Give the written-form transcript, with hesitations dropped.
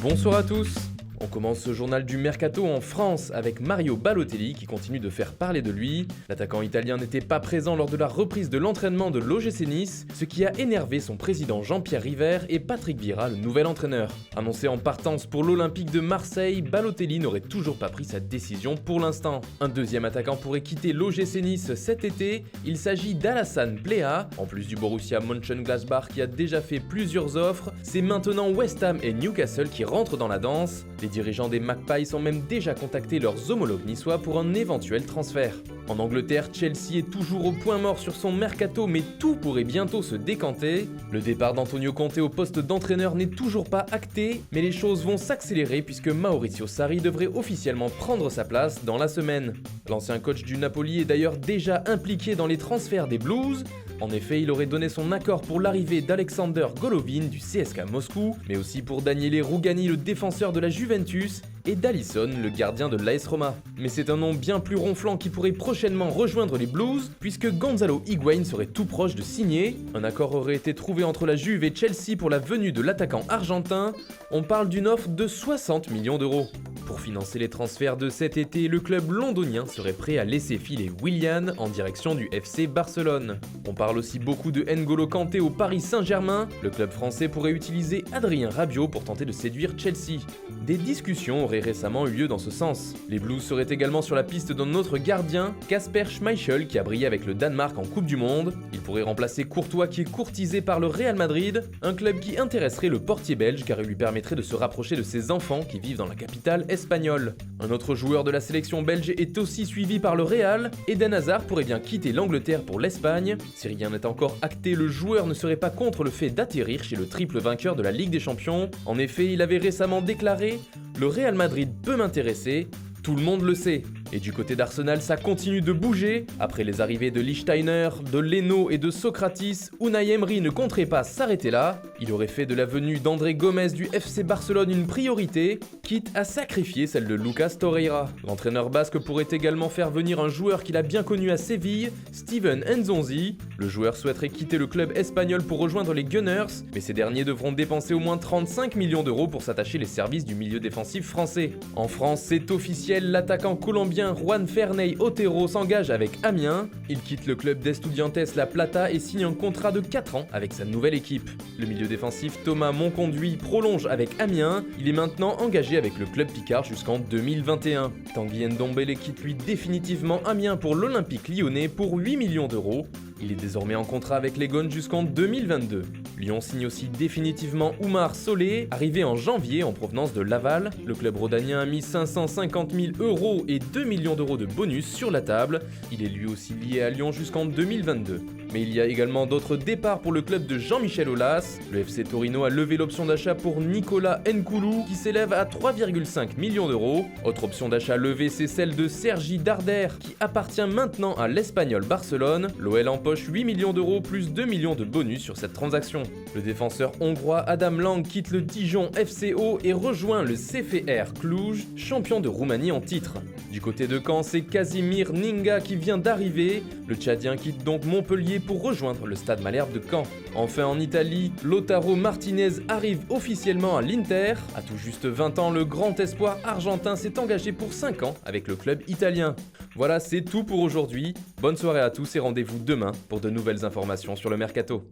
Bonsoir à tous. On commence ce journal du Mercato en France avec Mario Balotelli qui continue de faire parler de lui. L'attaquant italien n'était pas présent lors de la reprise de l'entraînement de l'OGC Nice, ce qui a énervé son président Jean-Pierre River et Patrick Vieira, le nouvel entraîneur. Annoncé en partance pour l'Olympique de Marseille, Balotelli n'aurait toujours pas pris sa décision pour l'instant. Un deuxième attaquant pourrait quitter l'OGC Nice cet été, il s'agit d'Alassane Plea. En plus du Borussia Mönchengladbach qui a déjà fait plusieurs offres, c'est maintenant West Ham et Newcastle qui rentrent dans la danse. Les dirigeants des Magpies ont même déjà contacté leurs homologues niçois pour un éventuel transfert. En Angleterre, Chelsea est toujours au point mort sur son mercato, mais tout pourrait bientôt se décanter. Le départ d'Antonio Conte au poste d'entraîneur n'est toujours pas acté, mais les choses vont s'accélérer puisque Maurizio Sarri devrait officiellement prendre sa place dans la semaine. L'ancien coach du Napoli est d'ailleurs déjà impliqué dans les transferts des Blues. En effet, il aurait donné son accord pour l'arrivée d'Alexander Golovin du CSKA Moscou, mais aussi pour Daniele Rugani, le défenseur de la Juventus, et d'Alisson, le gardien de l'AS Roma. Mais c'est un nom bien plus ronflant qui pourrait prochainement rejoindre les Blues, puisque Gonzalo Higuain serait tout proche de signer. Un accord aurait été trouvé entre la Juve et Chelsea pour la venue de l'attaquant argentin. On parle d'une offre de 60 millions d'euros. Pour financer les transferts de cet été, le club londonien serait prêt à laisser filer Willian en direction du FC Barcelone. On parle aussi beaucoup de N'Golo Kanté au Paris Saint-Germain. Le club français pourrait utiliser Adrien Rabiot pour tenter de séduire Chelsea. Des discussions auraient récemment eu lieu dans ce sens. Les Blues seraient également sur la piste d'un autre gardien, Kasper Schmeichel, qui a brillé avec le Danemark en Coupe du Monde. Il pourrait remplacer Courtois qui est courtisé par le Real Madrid, un club qui intéresserait le portier belge car il lui permettrait de se rapprocher de ses enfants qui vivent dans la capitale espagnole. Un autre joueur de la sélection belge est aussi suivi par le Real. Eden Hazard pourrait bien quitter l'Angleterre pour l'Espagne. Si rien n'est encore acté, le joueur ne serait pas contre le fait d'atterrir chez le triple vainqueur de la Ligue des Champions. En effet, il avait récemment déclaré « Le Real Madrid peut m'intéresser ». Tout le monde le sait. Et du côté d'Arsenal, ça continue de bouger. Après les arrivées de Lichtsteiner, de Leno et de Socrates, Unai Emery ne compterait pas s'arrêter là. Il aurait fait de la venue d'André Gomes du FC Barcelone une priorité, quitte à sacrifier celle de Lucas Torreira. L'entraîneur basque pourrait également faire venir un joueur qu'il a bien connu à Séville, Steven Nzonzi. Le joueur souhaiterait quitter le club espagnol pour rejoindre les Gunners, mais ces derniers devront dépenser au moins 35 millions d'euros pour s'attacher les services du milieu défensif français. En France, c'est officiel, l'attaquant colombien Juan Ferney Otero s'engage avec Amiens. Il quitte le club d'Estudiantes La Plata et signe un contrat de 4 ans avec sa nouvelle équipe. Le milieu défensif Thomas Monconduit prolonge avec Amiens. Il est maintenant engagé avec le club picard jusqu'en 2021. Tanguy Ndombele quitte lui définitivement Amiens pour l'Olympique lyonnais pour 8 millions d'euros. Il est désormais en contrat avec les Gones jusqu'en 2022. Lyon signe aussi définitivement Oumar Solé, arrivé en janvier en provenance de Laval. Le club rhodanien a mis 550 000 euros et 2 millions d'euros de bonus sur la table. Il est lui aussi lié à Lyon jusqu'en 2022. Mais il y a également d'autres départs pour le club de Jean-Michel Aulas. Le FC Torino a levé l'option d'achat pour Nicolas Nkoulou qui s'élève à 3,5 millions d'euros. Autre option d'achat levée, c'est celle de Sergi Darder qui appartient maintenant à l'Espagnol Barcelone. L'OL empoche 8 millions d'euros plus 2 millions de bonus sur cette transaction. Le défenseur hongrois Adam Lang quitte le Dijon FCO et rejoint le CFR Cluj, champion de Roumanie en titre. Du côté de Caen, c'est Casimir Ninga qui vient d'arriver. Le Tchadien quitte donc Montpellier pour rejoindre le Stade Malherbe de Caen. Enfin en Italie, Lautaro Martinez arrive officiellement à l'Inter. À tout juste 20 ans, le grand espoir argentin s'est engagé pour 5 ans avec le club italien. Voilà, c'est tout pour aujourd'hui. Bonne soirée à tous et rendez-vous demain pour de nouvelles informations sur le Mercato.